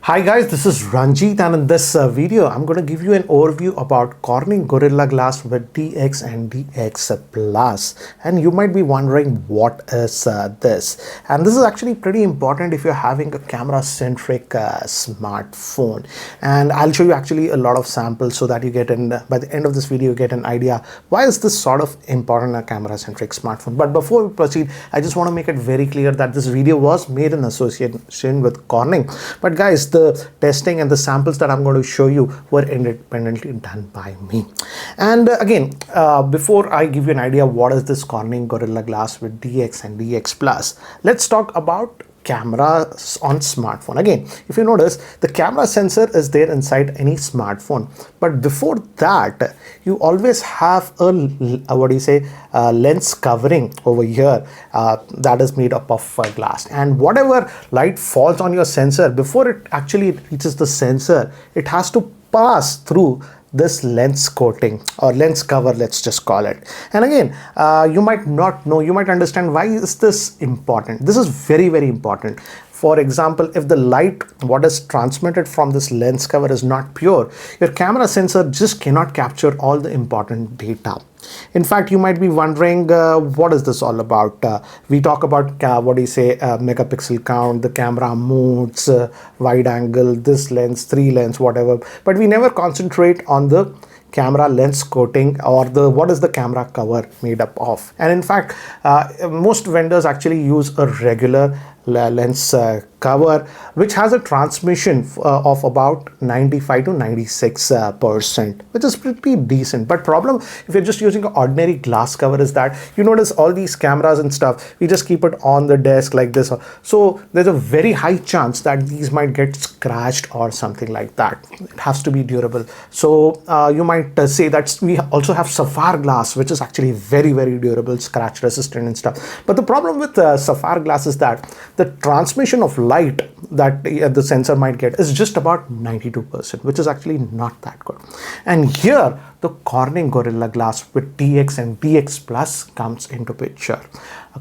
Hi guys, this is Ranjit, and in this video I'm going to give you an overview about Corning Gorilla Glass with DX and DX Plus. And you might be wondering what is this, and this is actually pretty important if you're having a camera centric smartphone. And I'll show you actually a lot of samples so that you get by the end of this video you get an idea why is this sort of important a camera centric smartphone. But before we proceed, I just want to make it very clear that this video was made in association with Corning, but guys, the testing and the samples that I'm going to show you were independently done by me. And again, before I give you an idea what is this Corning Gorilla Glass with DX and DX Plus, let's talk about cameras on smartphone. Again, if you notice, the camera sensor is there inside any smartphone, but before that you always have a lens covering over here that is made up of glass, and whatever light falls on your sensor, before it actually reaches the sensor, it has to pass through this lens coating or lens cover, let's just call it. And again, you might not know, you might understand why is this important. This is very important. For example, if the light what is transmitted from this lens cover is not pure, your camera sensor just cannot capture all the important data. In fact, you might be wondering what is this all about. We talk about megapixel count, the camera modes, wide angle, this lens, 3 lens, whatever, but we never concentrate on the camera lens coating or what is the camera cover made up of. And in fact, most vendors actually use a regular lens cover which has a transmission of about 95 to 96%, which is pretty decent. But problem if you're just using an ordinary glass cover is that you notice all these cameras and stuff, we just keep it on the desk like this, so there's a very high chance that these might get scratched or something like that. It has to be durable. So you might say that we also have sapphire glass, which is actually very durable, scratch resistant and stuff. But the problem with sapphire glass is that the transmission of light that the sensor might get is just about 92%, which is actually not that good. And here the Corning Gorilla Glass with DX and DX Plus comes into picture.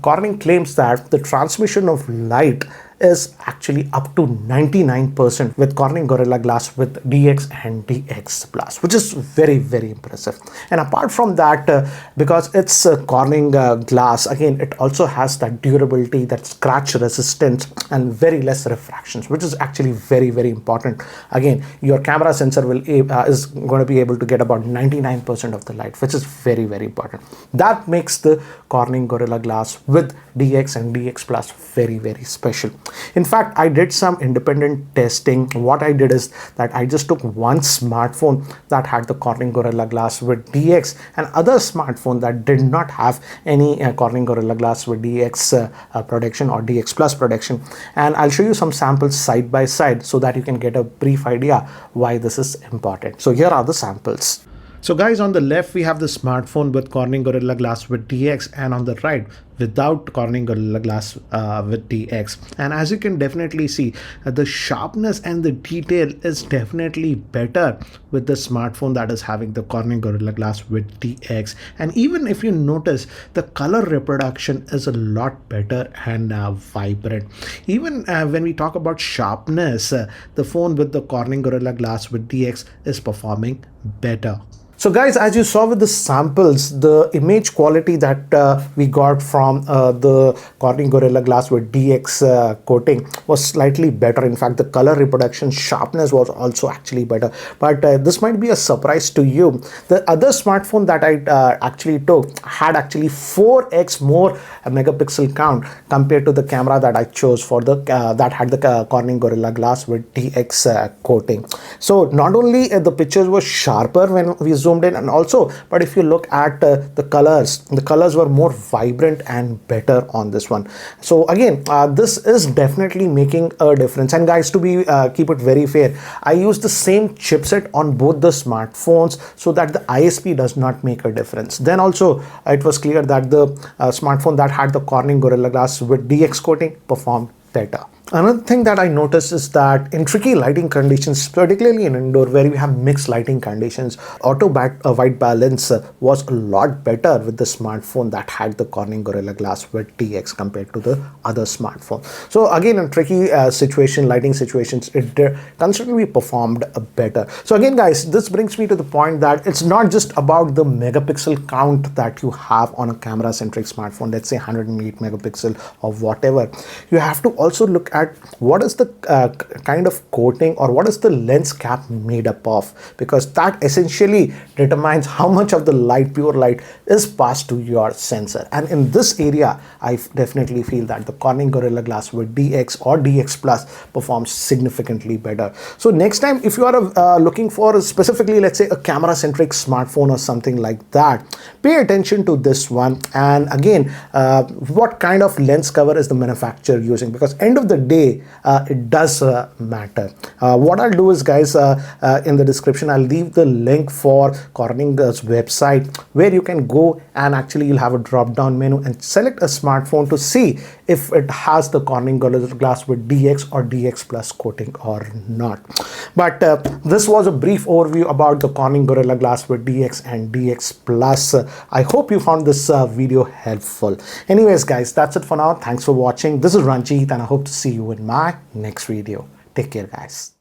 Corning claims that the transmission of light is actually up to 99% with Corning Gorilla Glass with DX and DX Plus, which is very impressive. And apart from that, because it's Corning glass, again, it also has that durability, that scratch resistance, and very less refractions, which is actually very important. Again, your camera sensor will is going to be able to get about 99% of the light, which is very important. That makes the Corning Gorilla Glass with DX and DX Plus very special. In fact, I did some independent testing. What I did is that I just took one smartphone that had the Corning Gorilla Glass with DX and other smartphone that did not have any Corning Gorilla Glass with DX protection or DX Plus protection, and I'll show you some samples side by side so that you can get a brief idea why this is important. So here are the samples. So guys, on the left we have the smartphone with Corning Gorilla Glass with DX, and on the right without Corning Gorilla Glass with DX. And as you can definitely see, the sharpness and the detail is definitely better with the smartphone that is having the Corning Gorilla Glass with DX. And even if you notice, the color reproduction is a lot better and vibrant. Even when we talk about sharpness, the phone with the Corning Gorilla Glass with DX is performing better. So guys, as you saw with the samples, the image quality that we got from the Corning Gorilla Glass with DX coating was slightly better. In fact, the color reproduction sharpness was also actually better. But this might be a surprise to you. The other smartphone that I actually took had actually 4x more megapixel count compared to the camera that I chose for the that had the Corning Gorilla Glass with DX coating. So not only the pictures were sharper when we zoomed in, and also, but if you look at the colors were more vibrant and better on this one. So again, this is definitely making a difference. And guys, to be keep it very fair, I use the same chipset on both the smartphones so that the ISP does not make a difference. Then also it was clear that the smartphone that had the Corning Gorilla Glass with DX coating performed better. Another thing that I noticed is that in tricky lighting conditions, particularly in indoor where you have mixed lighting conditions, white balance was a lot better with the smartphone that had the Corning Gorilla Glass with DX compared to the other smartphone. So again, in tricky lighting situations, it considerably performed better. So again, guys, this brings me to the point that it's not just about the megapixel count that you have on a camera-centric smartphone, let's say 108 megapixel or whatever. You have to also look at what is the kind of coating or what is the lens cap made up of, because that essentially determines how much of the light, pure light, is passed to your sensor. And in this area, I definitely feel that the Corning Gorilla Glass with DX or DX Plus performs significantly better. So next time, if you are looking for specifically, let's say, a camera-centric smartphone or something like that, pay attention to this one. And again, what kind of lens cover is the manufacturer using, because end of the day, it does matter. What I'll do is, guys, in the description, I'll leave the link for Corning's website where you can go and actually you'll have a drop down menu and select a smartphone to see if it has the Corning Gorilla Glass with DX or DX Plus coating or not. But this was a brief overview about the Corning Gorilla Glass with DX and DX Plus. I hope you found this video helpful. Anyways, guys, that's it for now. Thanks for watching. This is Ranjit and I hope to see you in my next video. Take care, guys.